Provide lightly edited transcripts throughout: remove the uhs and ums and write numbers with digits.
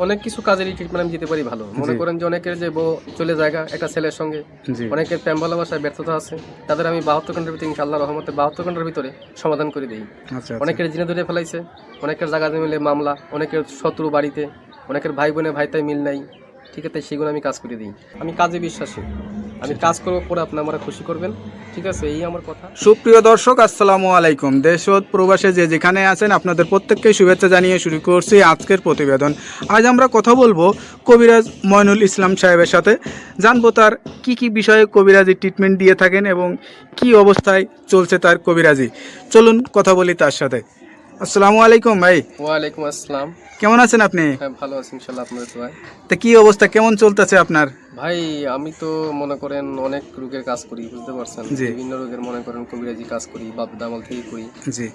অনেক কিছু কাজেরই ট্রিটমেন্ট আমি দিতে পারি ভালো। মনে করেন যে অনেকের যে বউ চলে জায়গা একটা ছেলের সঙ্গে, অনেকের প্রেম ভালোবাসায় ব্যর্থতা আছে, তাদের আমি 72 ঘন্টার ভিতরে ইনশাআল্লাহ রহমতে 72 ঘন্টার ভিতরে সমাধান করে দিই। অনেকের জিনে ধরে ফেলাইছে, অনেকের জায়গা মিলে মামলা, অনেকের শত্রু বাড়িতে, অনেকের ভাই বোনে ভাইতাই মিল নাই, ঠিক আছে, সেগুলো আমি কাজ করে দিই। আমি কাজে বিশ্বাসী, আমি কাজ করবো পরে আপনি আমার খুশি করবেন, ঠিক আছে, এই আমার কথা। সুপ্রিয় দর্শক, আসসালামু আলাইকুম। দেশ ও প্রবাসে যে যেখানে আছেন আপনাদের প্রত্যেককে শুভেচ্ছা জানিয়ে শুরু করছি আজকের প্রতিবেদন। আজ আমরা কথা বলবো কবিরাজ মইনুল ইসলাম সাহেবের সাথে, জানবো তার কি কি বিষয়ে কবিরাজি ট্রিটমেন্ট দিয়ে থাকেন এবং কি অবস্থায় চলছে তার কবিরাজি। চলুন কথা বলি তার সাথে। আসসালামু আলাইকুম ভাই। ওয়ালাইকুম আসসালাম। কেমন আছেন আপনি? হ্যাঁ, ভালো আছি ইনশাআল্লাহ, আপনাদের দোয়ায়। তা কি অবস্থা, কেমন চলতেছে আপনার? ভাই আমি তো মনে করেন অনেক রোগের কাজ করি, বুঝতে পারছেন, বিভিন্ন রোগের মনে করেন কবিরাজি কাজ করি, বাপ দামাল থেকে করি।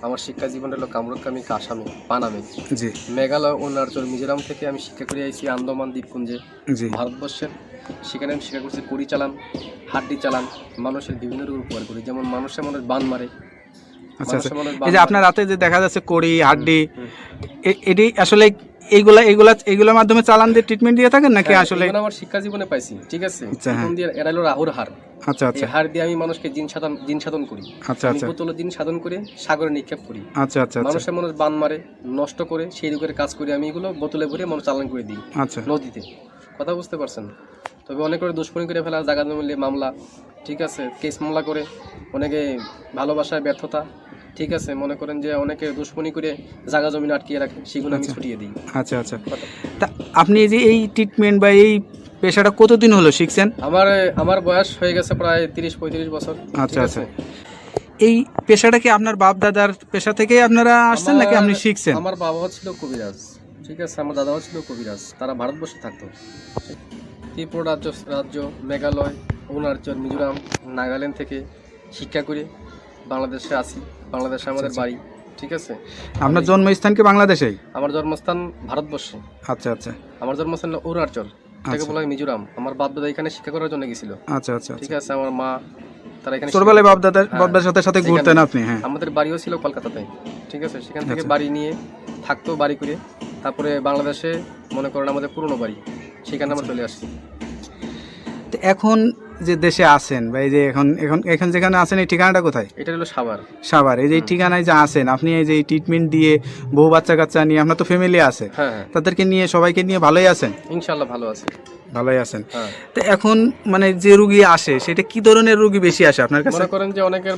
আমার শিক্ষা জীবন হলো কামরুকামি, আসামে, পানামে, মেঘালয়, অরুণাচল, মিজোরাম থেকে আমি শিক্ষা করে আইছি আন্দামান দ্বীপপুঞ্জে, ভারতবর্ষের। সেখানে আমি শিক্ষা করছি কড়ি চালান, হাড্ডি চালান, মানুষের বিভিন্ন রোগ উপকার করি, যেমন মানুষের মানুষ বান মারে। আচ্ছা আচ্ছা, এই যে আপনার রাতে যে দেখা যাচ্ছে কড়ি হাড্ডি, এটি আসলে এইগুলোর মাধ্যমে চালান দিয়ে ট্রিটমেন্ট দিয়ে থাকেন নাকি? আসলে আমার শিক্ষা জীবনে পাইছি, ঠিক আছে, এখন দিয়ে এরা হলো রাহুর হার। আচ্ছা আচ্ছা, হার দিয়ে আমি মানুষকে জিন সাধন করি। আচ্ছা আচ্ছা, বোতল জিন সাধন করে সাগরে নিক্ষেপ করি। আচ্ছা আচ্ছা, মানুষের মানুষ বান মারে, নষ্ট করে, সেই রোগের কাজ করি আমি, এগুলো বোতলে ভরে মানুষ চালান করে দিই। আচ্ছা, নদীতে, কথা বুঝতে পারছেন। তবে অনেক করে দুষ্কর্মী করে ফেলা, জায়গা মিলে মামলা, ঠিক আছে, কেস মামলা করে, অনেকে ভালোবাসায় ব্যর্থতা, ঠিক আছে, মনে করেন যে অনেকে দুশ্মনী করে জায়গা জমি আটকিয়ে রাখে, সেগুলো আমি ছুটিয়ে দিই। আচ্ছা আচ্ছা, তা আপনি যে এই ট্রিটমেন্ট বা এই পেশাটা কতদিন হলো শিখছেন? আমার বয়স হয়ে গেছে প্রায় 30-35 বছর। আচ্ছা আচ্ছা, এই পেশাটা কি আপনার বাপ দাদার পেশা থেকে আপনারা আসছেন নাকি আপনি শিখছেন? আমার বাবাও ছিল কবিরাজ, ঠিক আছে, আমার দাদাও ছিল কবিরাজ, তারা ভারতবর্ষে থাকতো। ত্রিপুরা রাজ্য, মেঘালয়, অরুণাচল, মিজোরাম, নাগাল্যান্ড থেকে শিক্ষা করে বাংলাদেশে আসি। বাংলাদেশে আমাদের বাড়ি, ঠিক আছে। আপনার জন্মস্থান কি বাংলাদেশেই? আমার জন্মস্থান ভারতবর্ষে। আচ্ছা আচ্ছা, আমার জন্মস্থান অরুণাচল, এটাকে বলা হয় মিজোরাম। আমার বাপ দাদা এখানে শিক্ষা করার জন্য গেছিল। আচ্ছা আচ্ছা, ঠিক আছে। আমার মা, তারা এখানে ছোটবেলায় বাপ দাদার সাথে ঘুরতেন আপনি? হ্যাঁ, আমাদের বাড়িও ছিল কলকাতাতে, ঠিক আছে, সেখান থেকে বাড়ি নিয়ে থাকতো, বাড়ি করে তারপরে বাংলাদেশে মনে করেন আমাদের পুরনো বাড়ি, সেখানে আমরা চলে আসছি। এখন যে দেশে আছেন বা এই যে এখন যেখানে আছেন, এই ঠিকানাটা কোথায়? এটা হলো সাভার। এই যে ঠিকানায় যে আছেন আপনি, এই যে ট্রিটমেন্ট দিয়ে বউ বাচ্চা কাচ্চা নিয়ে, আপনার তো ফ্যামিলি আছে, তাদেরকে নিয়ে, সবাইকে নিয়ে ভালোই আছেন? ইনশাআল্লাহ ভালোই আছেন। তো এখন মানে যে রোগী আসে, সেটা কি ধরনের রোগী বেশি আসে আপনার কাছে?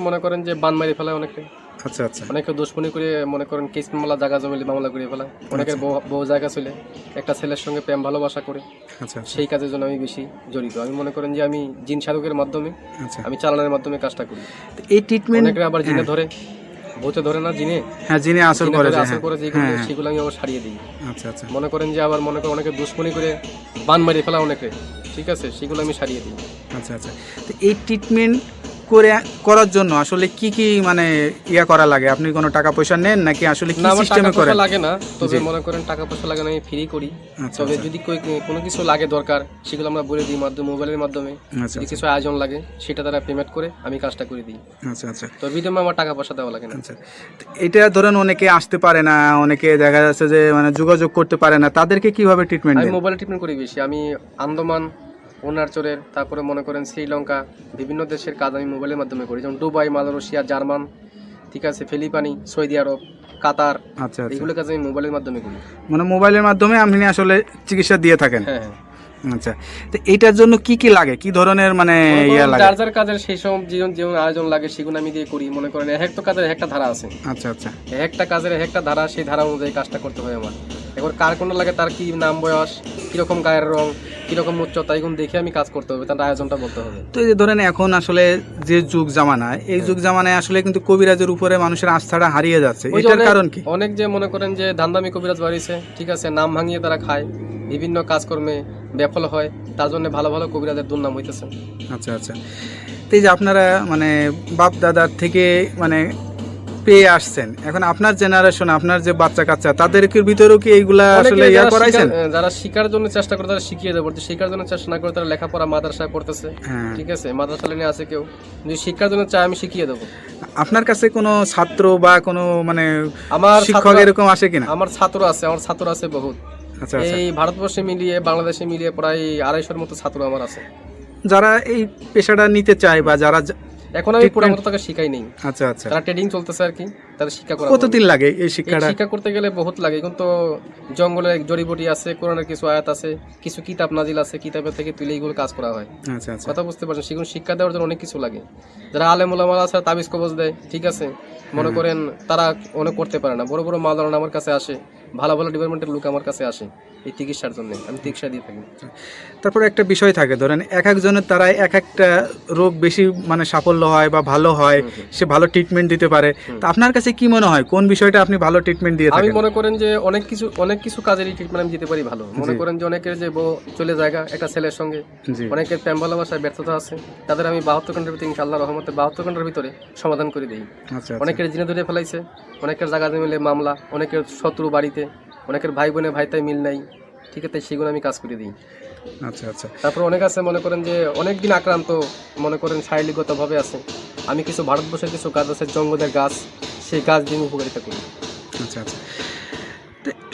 মনে করেন যে বান মারি ফেলায় অনেকে। আচ্ছা আচ্ছা, অনেকে দুশ্মনী করে, মনে করেন কেস মামলা, জায়গা জমিলে মামলা করে ফেলায়। অনেকের বউ জায়গা চলে একটা ছেলের সঙ্গে প্রেম ভালোবাসা করে। আচ্ছা, সেই কাজের জন্য আমি বেশি জড়িত। আমি মনে করেন যে আমি জিন সাধকের মাধ্যমে, আমি চালানোর মাধ্যমে কাজটা করি। এই ট্রিটমেন্ট অনেকে আবার জিনে ধরে, ভূতে ধরে না, জিনে, হ্যাঁ, জিনে আসল করে সেগুলো আমি আবার সারিয়ে দিই। আচ্ছা আচ্ছা, মনে করেন যে আবার মনে করেন অনেকে দুশ্মনী করে বান মারি ফেলা অনেকে, ঠিক আছে, সেগুলো আমি সারিয়ে দিই। আচ্ছা আচ্ছা, তো এই ট্রিটমেন্ট করার জন্য আসলে কি কি মানে করা লাগে? আপনি কোনো টাকা পয়সা নেন নাকি আসলে কি সিস্টেমে করেন? লাগে না, তবে মনে করেন টাকা পয়সা লাগে না, আমি ফ্রি করি। তবে যদি কোনো কিছু লাগে দরকার, সেগুলো আমরা বলে দিই মোবাইলের মাধ্যমে। যদি কিছু আয়োজন লাগে, সেটা তারা পেমেন্ট করে আমি কাজটা করে দিই। আচ্ছা আচ্ছা, তো বিধমে আমার টাকা পয়সা দেওয়া লাগে না। আচ্ছা, এটা ধরেন অনেকে আসতে পারে না, অনেকে দেখা যাচ্ছে যে মানে যোগাযোগ করতে পারে না, তাদেরকে কিভাবে ট্রিটমেন্ট? আমি মোবাইলে ট্রিটমেন্ট করি বেশি। আমি আন্দামান, অরুণাচলের, তারপরে মনে করেন শ্রীলঙ্কা, বিভিন্ন দেশের কাজ আমি মোবাইলের মাধ্যমে করি, যেমন দুবাই, মালয়েশিয়া, জার্মান, ঠিক আছে, ফিলিপাইনি, সৌদি আরব, কাতার। আচ্ছা, এগুলো কাজ আমি মোবাইলের মাধ্যমে করি। মানে মোবাইলের মাধ্যমে আপনি আসলে চিকিৎসা দিয়ে থাকেন? হ্যাঁ হ্যাঁ। আচ্ছা, তো এইটার জন্য কি কি লাগে, কি ধরনের মানে যার কাজের সেই সব যেমন আয়োজন লাগে, সেগুলো আমি দিয়ে করি। মনে করেন এক কাজের একটা ধারা আছে। আচ্ছা আচ্ছা, একটা কাজের একটা ধারা, সেই ধারা অনুযায়ী কাজটা করতে হয় আমার। এবার কার কোন লাগে, তার কি নাম, বয়স, কিরকম গায়ের রং, কিরকম উচ্চতা, এগুলো দেখে আমি কাজ করতে হবে, তার আয়োজনটা বলতে হবে। তো এই যে ধরেন এখন আসলে যে যুগ জামানায়, এই যুগ জামানায় আসলে কিন্তু কবিরাজের উপরে মানুষের আস্থাটা হারিয়ে যাচ্ছে, এটার কারণ কি? অনেক যে মনে করেন যে ধান্দামি কবিরাজ বাড়িছে, ঠিক আছে, নাম ভাঙিয়ে তারা খায়, বিভিন্ন কাজকর্মে ব্যাফল হয়, তার জন্য ভালো ভালো কবিরাজের দুর্নাম হইতেছে। আচ্ছা আচ্ছা, তো এই যে আপনারা মানে বাপ দাদার থেকে মানে পেয়ে আসছেন, এখন আপনার জেনারেশন, আপনার যে বাচ্চা কাচ্চা, তাদের ভিতরেও কি এইগুলা আসলে করাইছেন? যারা শিকার জন্য চেষ্টা করে তারা শিখিয়ে দেবো, শিকার জন্য চেষ্টা না করে তারা লেখাপড়া মাদ্রাসায় পড়তেছে, ঠিক আছে, মাদ্রাসা লাইনে আছে কেউ, যদি শিক্ষার জন্য চায় আমি শিখিয়ে দেবো। আপনার কাছে কোনো ছাত্র বা কোনো মানে আমার শিক্ষক এরকম আসে কিনা? আমার ছাত্র আছে বহুত। আচ্ছা আচ্ছা। এই ভারতবর্ষে মিলিয়ে বাংলাদেশে মিলিয়ে প্রায় 250-র মতো ছাত্র আমার আছে। যারা এই পেশাটা নিতে চায় বা যারা এখন আমি পুরো মতো তাকে শিখাই নেই। আচ্ছা আচ্ছা। তারা ট্রেডিং চলতেছে আর কি, তাদের শিক্ষা করা। কতদিন লাগে এই এই শিক্ষাটা? শিক্ষা করতে গেলে বহুত লাগে, কিন্তু জঙ্গলে জড়িবুটি আছে, কোরআনের কিছু আয়াত আছে, কিছু কিতাব নাজিল আছে, কিতাবের থেকে তুলে এইগুলো কাজ করা হয়। আচ্ছা আচ্ছা। কথা বুঝতে পারছেন? সেগুলো শিক্ষা দেওয়ার জন্য অনেক কিছু লাগে। যারা আলেম ওলামা আছে তাবিজ কবজ দেয়, ঠিক আছে, মনে করেন তারা অনেক করতে পারে না। বড় বড় মাওলানা আমার কাছে আসে, ভালো ভালো ডিপার্টমেন্টের লোক আমার কাছে আসে এই চিকিৎসার জন্য, আমি চিকিৎসা দিয়ে থাকি। তারপরে একটা বিষয় থাকে, ধরেন এক একজনের দ্বারা এক একটা রোগ বেশি মানে সাফল্য হয় বা ভালো হয়, সে ভালো ট্রিটমেন্ট দিতে পারে। তো আপনার কাছে কি মনে হয় কোন বিষয়টা আপনি ভালো ট্রিটমেন্ট দিয়ে আমি থাকেন? মনে করেন যে অনেক কিছু কাজেরই ট্রিটমেন্ট আমি দিতে পারি ভালো। মনে করেন যে অনেকের যে বউ চলে জায়গা একটা ছেলের সঙ্গে, জি। অনেকের প্রেম ভালোবাসায় ব্যর্থতা আছে, তাদের আমি 72 ঘন্টার ভিতরে ইনশাআল্লাহ রহমতে 72 ঘন্টার ভিতরে সমাধান করে দিই। আচ্ছা অনেকের জিনে ধরে ফেলাইছে, অনেকের জায়গা মিলে মামলা, অনেকের শত্রু বাড়িতে, অনেকের ভাই বোনে ভাইতাই মিল নাই, ঠিক আছে, সেগুলো আমি কাজ করে দিই। আচ্ছা আচ্ছা। তারপর অনেক আছে মনে করেন যে অনেক দিন আক্রান্ত, মনে করেন শারীরিকগতভাবে আছে, আমি কিছু ভারতবর্ষের কিছু গাছ আছে জঙ্গলের গাছ, সেই গাছ দিয়ে আমি উপকারিতা করি। আচ্ছা আচ্ছা।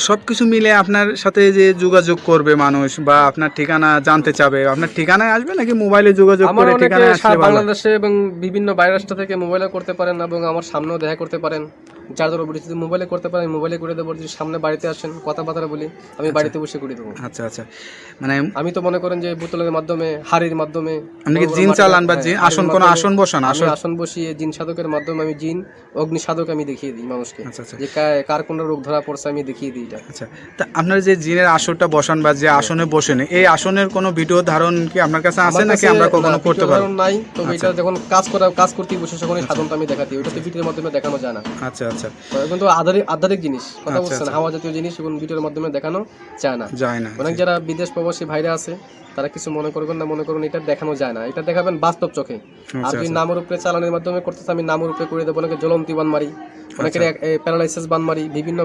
সব কিছু মিলে আপনার সাথে যে যোগাযোগ করবে মানুষ বা আপনার ঠিকানা জানতে চাবে, আপনার ঠিকানায় আসবে নাকি মোবাইলে যোগাযোগ আমার করে অনেকে ঠিকানায় আসলে ভালো? বাংলাদেশে এবং বিভিন্ন বাইরের রাষ্ট্র থেকে মোবাইলে করতে পারেন এবং আমার সামনেও দেখা করতে পারেন। যার ধরো যদি মোবাইলে করতে পারেন মোবাইলে করে দেবো, যদি সামনে বাড়িতে আসেন কথাবার্তা বলি, আমি বাড়িতে বসে করে দেবো। আচ্ছা আচ্ছা। মানে আমি তো মনে করেন যে বোতলের মাধ্যমে, হাড়ির মাধ্যমে আপনি কি জিন চালান বা জিন আসন কোন আসন বসান? আমি আসন বসিয়ে জিন সাধকের মাধ্যমে আমি জিন অগ্নি সাধক আমি দেখিয়ে দিই মানুষকে, আচ্ছা আচ্ছা। যে কার কোন রোগ ধরা পড়ছে আমি দেখিয়ে দিই এটা। আচ্ছা, তা আপনার যে জিনের আসনটা বসান বা যে আসনে বসেন, এই আসনের কোনো ভিডিও ধারণ কি আপনার কাছে আছে নাকি আমরা কখনো করতে পারবো? নাই, তবে এটা যখন কাজ করতে বসে তখন সাধনটা আমি দেখাতে, ওটা তো ভিডিওর মাধ্যমে দেখানো যায় না। আচ্ছা আচ্ছা। কিন্তু আধ্যাত্মিক জিনিস, কথা বলছেন, হাওয়া জাতীয় জিনিস এবং ভিডিওর মাধ্যমে দেখানো যায় না। অনেক যারা বিদেশ প্রবাসী ভাইরা আছে তারা কিছু মনে করবেন না, মনে করুন এটা দেখানো যায় না, এটা দেখাবেন বাস্তব চোখে। আর যদি নামের উপরে চালানের মাধ্যমে করতেছে, আমি নামের উপরে করে দেবো। অনেকে জ্বলন্তি বান মারি, অনেকের প্যারালাইসিস বান মারি, বিভিন্ন